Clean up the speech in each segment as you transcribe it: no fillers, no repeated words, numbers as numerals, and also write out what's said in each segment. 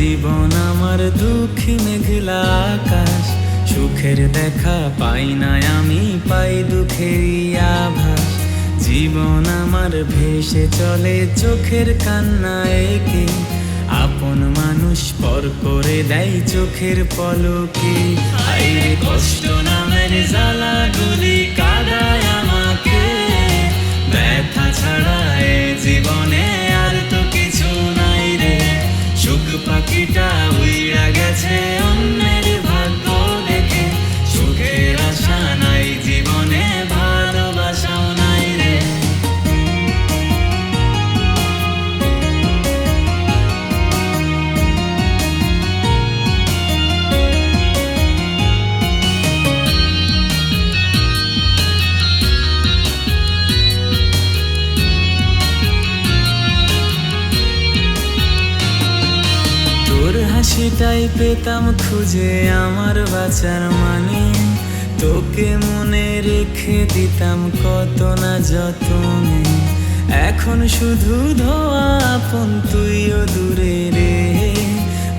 জীবন আমার দুঃখী মেঘলা আকাশ, সুখের দেখা পাই না আমি, পাই দুঃখেরই আভাস। জীবন আমার ভেসে চলে চোখের কান্না এঁকে, আপন মানুষ পর করে দেয় চোখের পলকে। হায়রে কষ্ট নামের জ্বালাগুলি কাঁদায় আমাকে, ব্যথা ছাড়া এ জীবনে আর তো কিছু নাই রে। সুখ পাখিটা উইড়া গেছে অন্যের ভাগ্য দেখে, সুখের আশা নাই জীবনে, ভালোবাসাও নাই রে। তোর হাসিটাই পেতাম খুঁজে আমার বাঁচার মানে, তোকে মনে রেখে দিতাম কত না যতনে। এখন শুধু ধোয়া আপন, তুইও দূরে রে।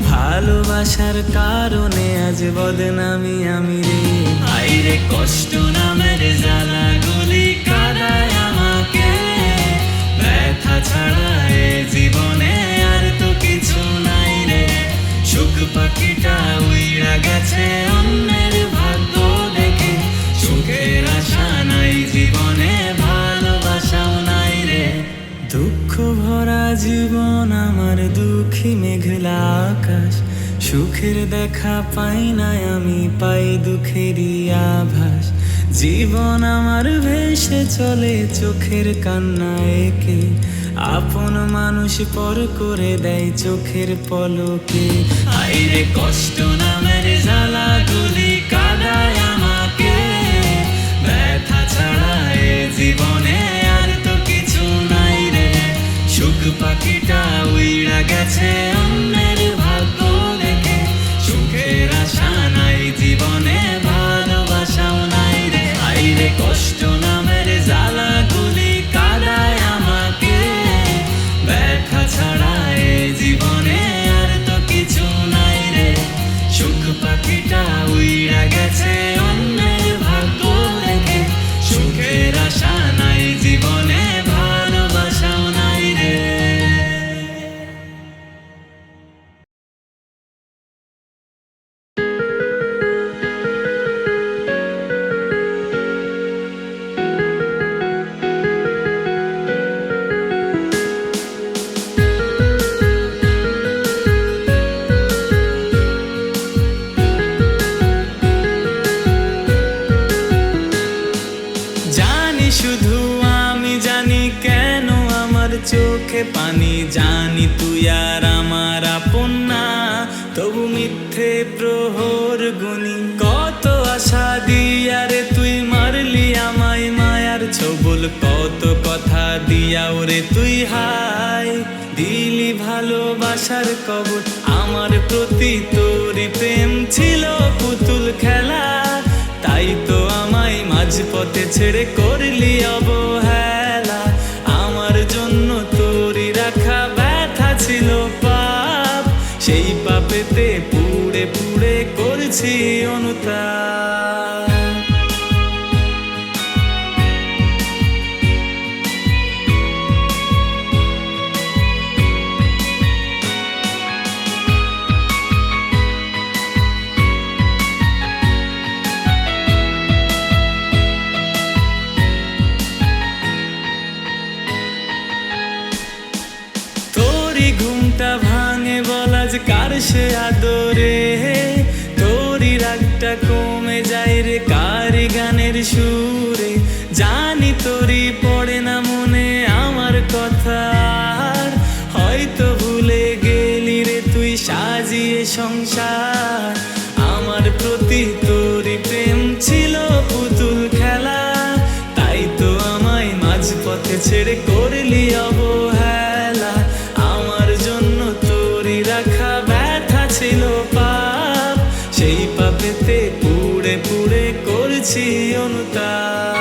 ভালোবাসার কারণে আজ বদনামি আমি রে। হায়রে কষ্ট নামের জ্বালাগুলি কাঁদায় আমাকে, ব্যথা ছাড়া এ জীবনে আর তো কিছু নাই রে। সুখ পাখিটা উইড়া গেছে অন্যের ভাগ্য দেখে, সুখের আশা নাই জীবনে, ভালোবাসাও নাই রে। দুঃখ ভরা জীবন আমার দুঃখী মেঘলা আকাশ, সুখের দেখা পাই না আমি, পাই দুঃখেরই আভাস। জীবন আমার ভেসে চলে চোখের কান্না এঁকে, আপন মানুষ পর করে দেয় চোখের পলকে। হায়রে কষ্ট নামের জ্বালাগুলি কাঁদায় আমাকে, ব্যথা ছাড়া এ জীবনে আর তো কিছু নাই রে। সুখ পাখিটা উইড়া গেছে অন্যের ভাগ্য দেখে, সুখের আশা নাই জীবনে, ভালোবাসাও নাই রে। হায়রে কষ্ট নামের জ্বালাগুলি কাঁদায় আমাকে, ব্যথা ছাড়া এ জীবনে আর তো কিছু নাই রে। সুখ পাখিটা উইড়া গেছে অন্যের ভাগ্য দেখে, সুখের আশা নাই জীবনে, ভালোবাসাও নাই রে। জানি শুধু আমি জানি কেন আমার চোখে পানি, জানি তুই আর আমার আপন না, তবু মিথ্যে প্রহর গুনি। কত আশা দিয়া রে তুই মারলি আমায় মায়ার ছবল, কত কথা দিয়া ওরে তুই হায় দিলি ভালোবাসার কবর। আমার প্রতি তোরই প্রেম ছিল পুতুল খেলা, তাই তো আমায় মাঝপথে ছেড়ে করলি অবহেলা। আমার জন্য তোরই রাখা ব্যথা ছিল পাপ, সেই পাপেতে পুড়ে পুড়ে করছি অনুতাপ। ঘুমটা ভাঙে বলা যে কার সে আদরে, তোরই রাগটা কমে যায় রে কারি গানের সুরে। জানি তোরই পড়ে না মনে আমার কথা, হয়তো ভুলে গেলি রে তুই সাজিয়ে সংসার। আমার প্রতি তোরই প্রেম ছিল পুতুল খেলা, তাই তো আমায় মাঝপথে ছেড়ে করলি অবহেলা। আমার জন্য তোরই রাখা ব্যথা ছিল পাপ, সেই পাপেতে পুড়ে পুড়ে করছি অনুতাপ।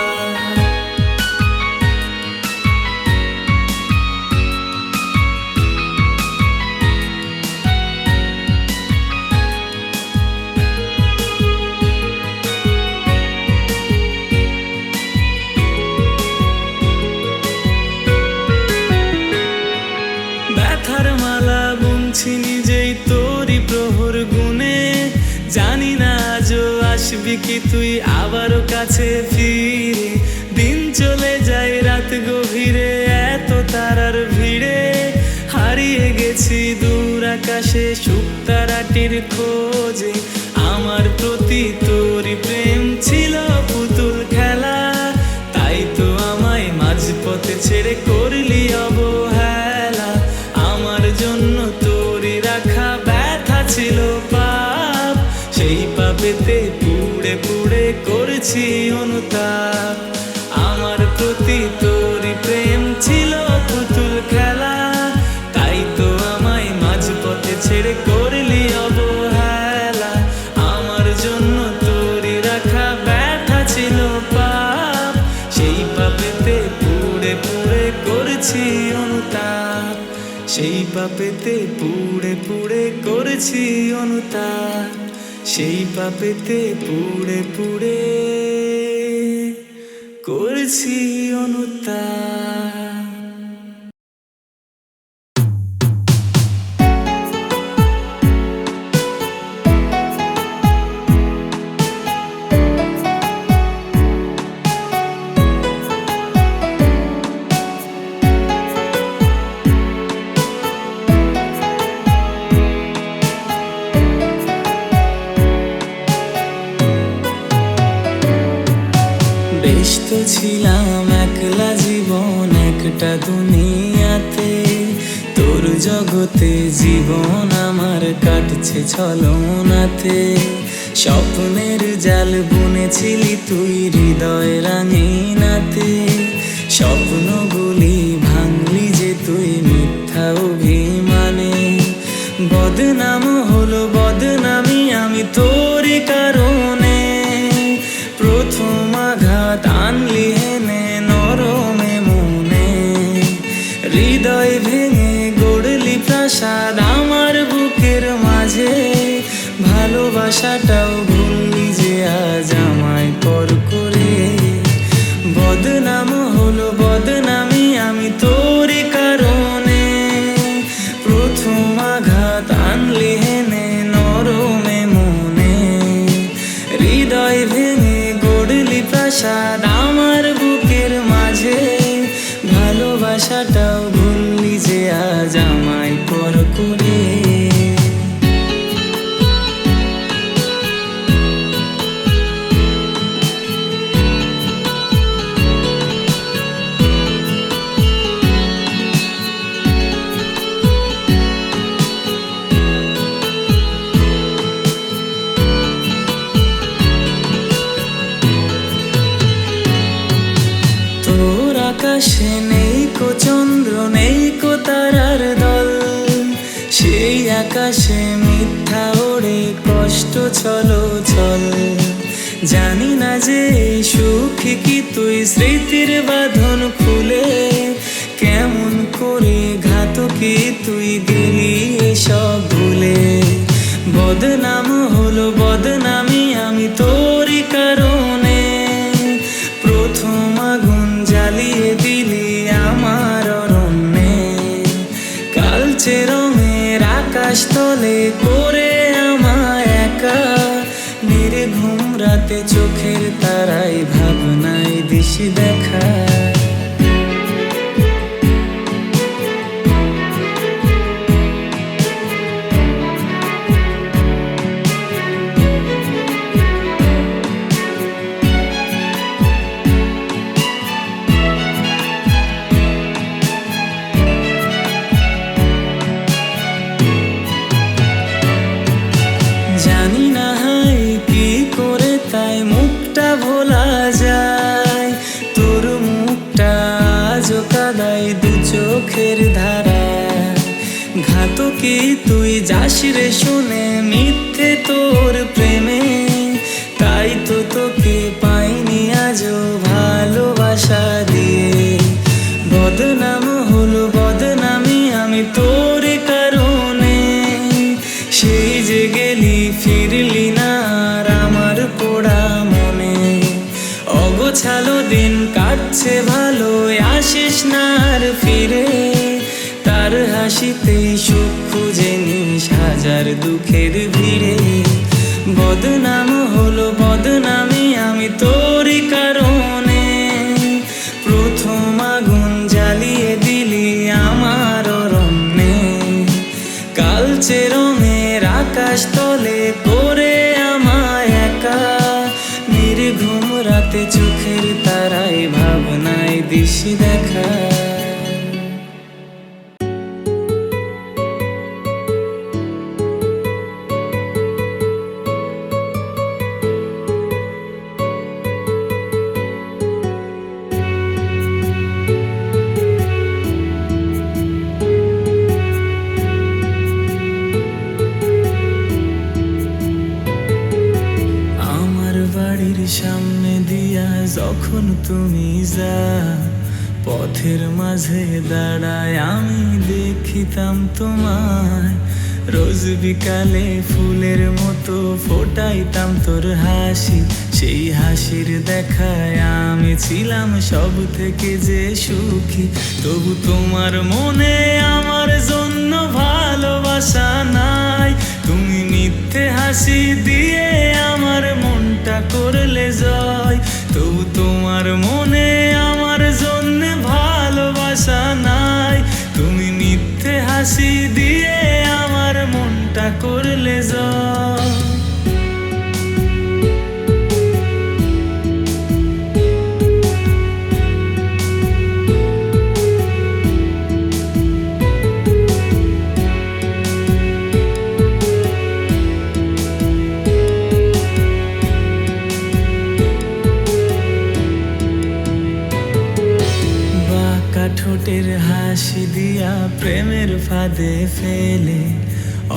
কি তুই আবারও কাছে ফিরে? দিন চলে যায় রাত গভীরে, এত তারার ভিড়ে হারিয়ে গেছি দূর আকাশে শুকতারাটির খোঁজে। আমার প্রতি তোর প্রেম ছিল পুতুল খেলা, তাই তো আমায় মাঝপথে ছেড়ে করলি অবহেলা। আমার জন্য তোরই রাখা ব্যথা ছিল পাপ, সেই পাপেতে পুড়ে পুড়ে করেছি অনুতাপ। আমার প্রতি তোরই প্রেম ছিল পুতুল খেলা, তাই তো আমায় মাঝপথে ছেড়ে করলি অবহেলা। আমার জন্য তোরই রাখা ব্যথা ছিল পাপ, সেই পাপেতে পুড়ে পুড়ে করেছি অনুতাপ। সেই পাপেতে পুড়ে পুড়ে করেছি অনুতাপ, সেই পাপেতে পুড়ে পুড়ে করেছি অনুতাপ। বেশ তো ছিলাম একলা জীবন একটা দুনিয়াতে, তোর জগতে জীবন আমার কাটছে ছলনাতে। স্বপ্নের জাল বুনেছিলি তুই হৃদয় রাঙিনাতে, স্বপ্নগুলি ভাঙলি যে তুই মিথ্যা অভিমানে। বদনাম হলো বদনামি আমি তোরই কারণে, প্রথম আঘাত আনলি হেনে নরমে মনে। হৃদয় ভেঙে গড়লি প্রাসাদ আমার বুকের মাঝে, ভালোবাসাটাও ভুললি যে আজ আমায় পর করে। বদনাম হলো বদনামি আমি তোরই কারণে, প্রথম আঘাত আনলি হেনে নরমে মনে। হৃদয় ভেঙে গড়লি প্রাসাদ আমার বুকের মাঝে, ভালোবাসাটাও ভুললি যে আজ আমায় পর করে। তোর আকাশে নেই কো চন্দ্র নেই কো তারার দল, সেই আকাশে মিথ্যা ওড়ে কষ্ট ছলো ছল। জানি না যে সুখী কি তুই স্মৃতির বাঁধন খুলে, কেমন করে ঘাতকি তুই দিলি এসব ভুলে। বদনাম হলো বদনামি আমি তোরই কারণে, প্রথম আগুন জ্বালিয়ে দিলি আমার অরণ্যে। কালচে রঙের আকাশ তলে করে আমায় একা, নির্ঘুম রাতে চোখের তারাই ভাবনায় দিশি দেখা। জানি না হাই কি করে তাই মুখটা ভোলা যায়, তোর মুখটা আজও কাদাই দু চোখের ধারা। ঘাতকি তুই যাস রে শুনে মিথ্যে তোর প্রেমে, তাই তো তোকে পাইনি আজও ভালোবাসা দিয়ে। বদনাম হলো বদনামি আমি তোর কারণে, সেই যে গেলি ফিরলি না আর আমার পোড়া মনে। অগোছালো দিন কাটছে ভালো আসিস না আর ফিরে, তার হাসিতেই সুখ খুঁজে নিস হাজার দুঃখের ভিড়ে। বদনাম হলো বদনামি আমি তোরই কারণে। প্রথম আগুন জ্বালিয়ে দিলি আমার অরণ্যে, কালচে রঙের আকাশ তলে করে আমায় একা। নির্ঘুম রাতে চোখের তারায় ভাবনায় দিশি দেখা। বাড়ির সামনে দিয়া যখন তুমি যা, পথের মাঝে দাঁড়ায় আমি দেখিতাম তোমায়। রোজ বিকালে ফুলের মতো ফোটাইতাম তোর হাসি, সেই হাসির দেখায় আমি ছিলাম সব থেকে যে সুখী। তবু তোমার মনে আমার জন্য ভালোবাসা নাই, তুমি মিথ্যে হাসি দিয়ে আমার মনটা করলে জয়। তবু তোমার মনে আমার জন্য ভালোবাসা নাই, তুমি মিথ্যে হাসি দিয়ে আমার মনটা করলে জয়। ঠোঁটের হাসি দিয়া প্রেমের ফাঁদে ফেলে,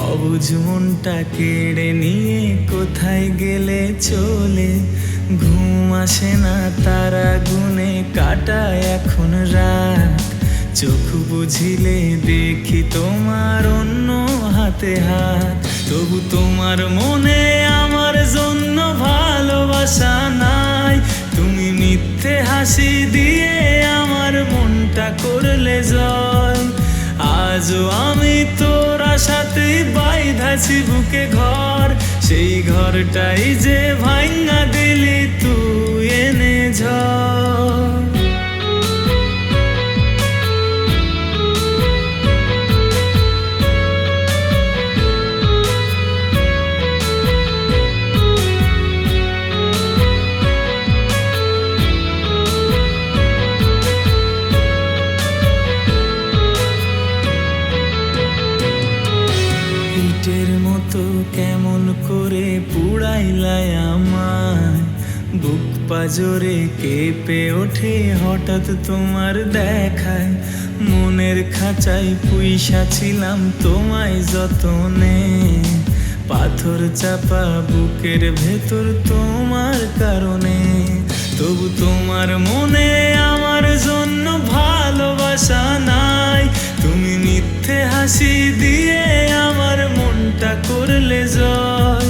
অবুঝ মনটা কেড়ে নিয়ে কোথায় গেলে চলে। ঘুম আসে না তারা গুনে কাটায় এখন রাত, চোখ বুঝিলে দেখি তোমার অন্য হাতে হাত। তবু তোমার মনে আমার জন্য ভালোবাসা নাই, তুমি মিথ্যে হাসি দিয়ে আমার মনটা করলে জয়। আজও আমি তোর আশাতে বাইধাছি বুকে ঘর, সেই ঘরটাই যে ভাঙা দিলি তুই এনে ঝড়। ইটের মতো কেমন করে পুড়াইলাই আমায়, বুক পাজরে কেঁপে ওঠে হঠাৎ তোমার দেখায়। মনের খাঁচায় পুইসা ছিলাম তোমায় যতনে, পাথর চাপা বুকের ভেতর তোমার কারণে। তবু তোমার মনে আমার জন্য ভালোবাসা নাই, তুমি মিথ্যে হাসি দিয়ে আমার মনটা করলে জয়।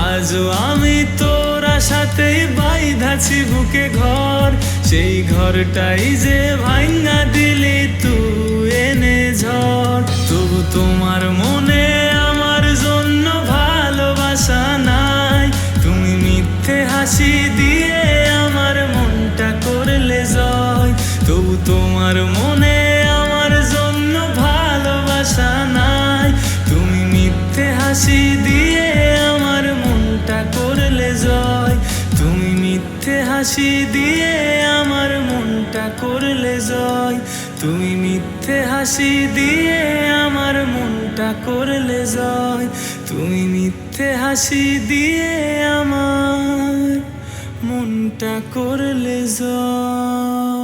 আজও আমি তোর আশাতেই বাইধাছি বুকে ঘর, সেই ঘরটাই যে ভাঙা দিলি তুই এনে ঝড়। তবু তোমার মনে আমার জন্য ভালোবাসা নাই, তুমি মিথ্যে হাসি দিয়ে আমার মনটা করলে জয়। তবু তোমার মনে আমার জন্য ভালোবাসা নাই, তুমি মিথ্যে হাসি দিয়ে আমার মনটা করলে জয়। তুমি মিথ্যে হাসি দিয়ে আমার মনটা করলে জয়, তুমি মিথ্যে হাসি দিয়ে আমার মনটা করলে জয়। তুমি মিথ্যে হাসি দিয়ে আমার মনটা করলে জয়।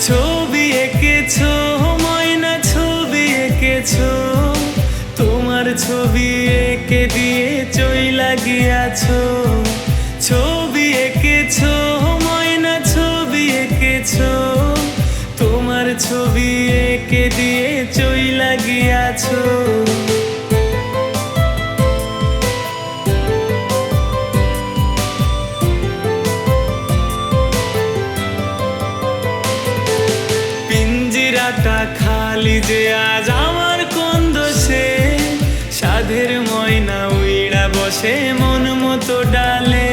ছবি এঁকেছো ময়না, ছবি এঁকেছো, তোমার ছবি এঁকে দিয়ে চইলা গিয়াছো। ছবি এঁকেছো ময়না, ছবি এঁকেছো, চইলা গিয়াছো। পিঞ্জিরাটা খালি যে আজ আমার কোন দোষে, সাধের ময়না উইড়া বসে মন মতো ডালে।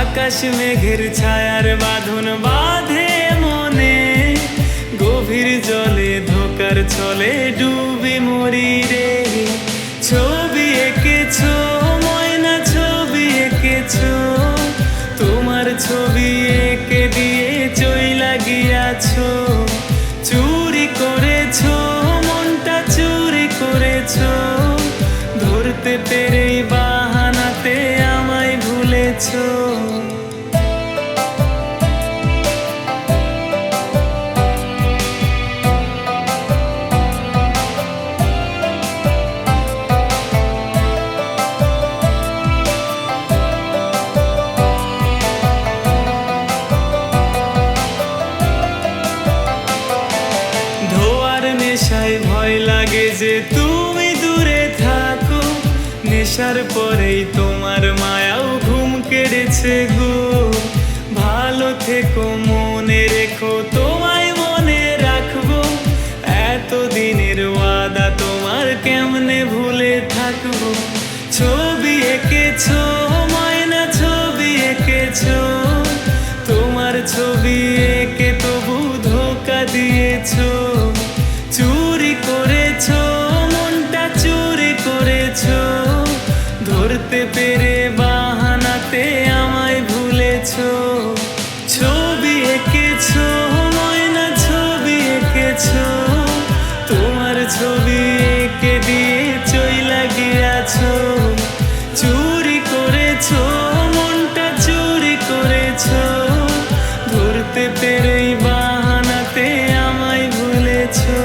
আকাশ মেঘের ছায়ার বাঁধন বাঁধে মনে, গভীর জলে ধোকার ছলে ডুবে মরি রে। ছবি এঁকেছো ময়না ছবি এঁকেছো, তোমার ছবি এঁকে দিয়ে চইলা গিয়াছো। চুরি করেছো মনটা চুরি করেছো, ধরতে পেরেই বাহানাতে আমায় ভুলেছো। নেশায় ভয় লাগে যে তুমি দূরে থাকো, নেশার পরেই তোমার মায়াও ঘুম কেড়েছে গো। ভালো থেকো মনে রেখো তোমায় মনে রাখবো, এতদিনের ওয়াদা তোমার কেমনে ভুলে থাকবো। ছবি এঁকেছো ময়না ছবি এঁকেছো, তোমার ছবি এঁকে তবু ধোকা দিয়েছো। চুরি করেছো মনটা চুরি করেছো, ধরতে পেরে বাহানাতে আমায় ভুলেছো। ছবি এঁকেছো ময়না ছবি এঁকেছো, তোমার ছবি এঁকে দিয়ে চইলা গিয়াছো। চুরি করেছো মনটা চুরি করেছো, ধরতে পেরেই বাহানাতে আমায় ভুলেছো।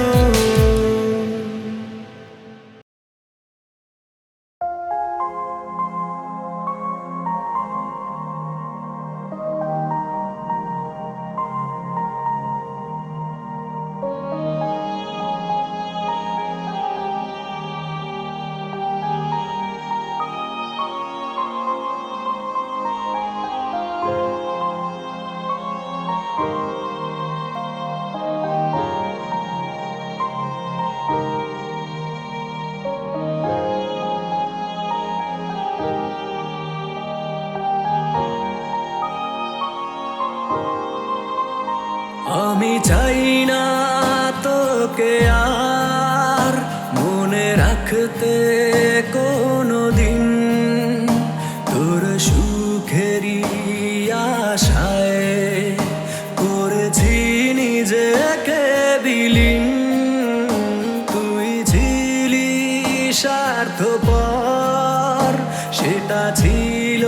আমি চাই না তোকে আর মনে রাখতে কোনো দিন, তোর সুখেরই আশায় করেছি নিজেকে বিলীন। তুই ছিলি স্বার্থপর, সেটা ছিল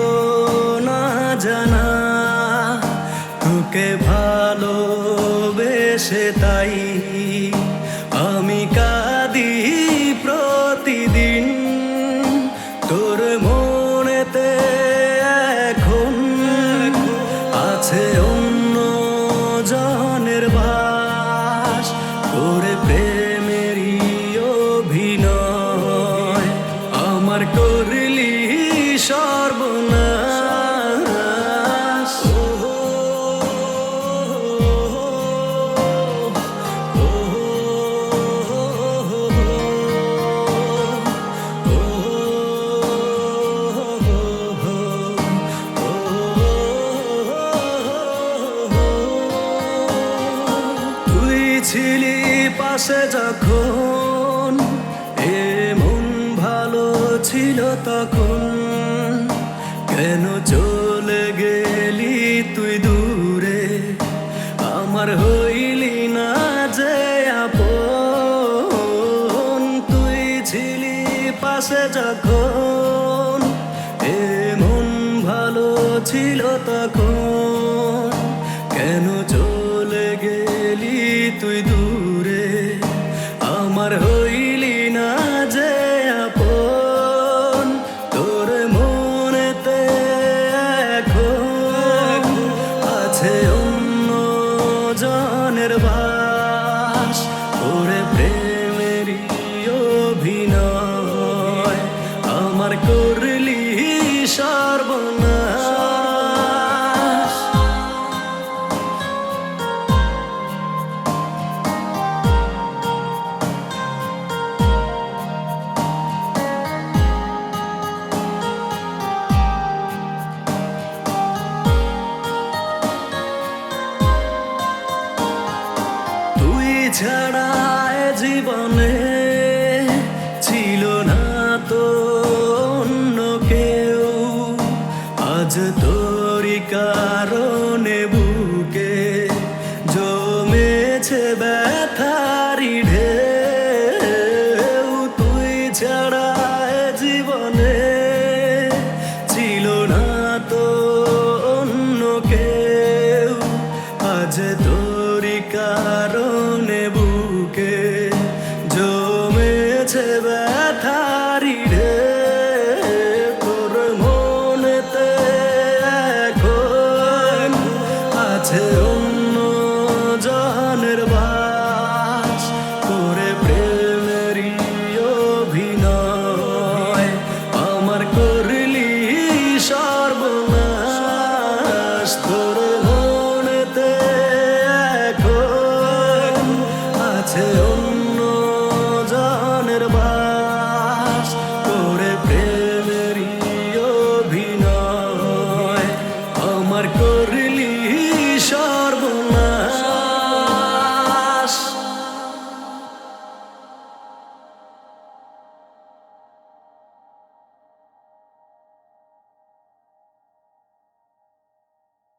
না জানা। তোকে ভালোবেসে তাই আমি কাঁদি প্রতিদিন। তোর মনেতে এখন আছে অন্য জনের বাস, করে প্রেমেরই অভিনয় আমার করলি সর্বনাশ। তুই ছিলি পাশে যখন, এমন ভালো ছিল তখন, কেন চলে গেলি তুই দূরে? আমার হইলি না যে আপন। তুই ছিলি পাশে যখন, এমন ভালো ছিল তখন, কেন চলে গেলি তুই দূরে? আমার হইলি না যে আপন। তোর মনেতে এখন আছে অন্য জনের বাস, ওরে প্রেম উঠেছে ব্যথারি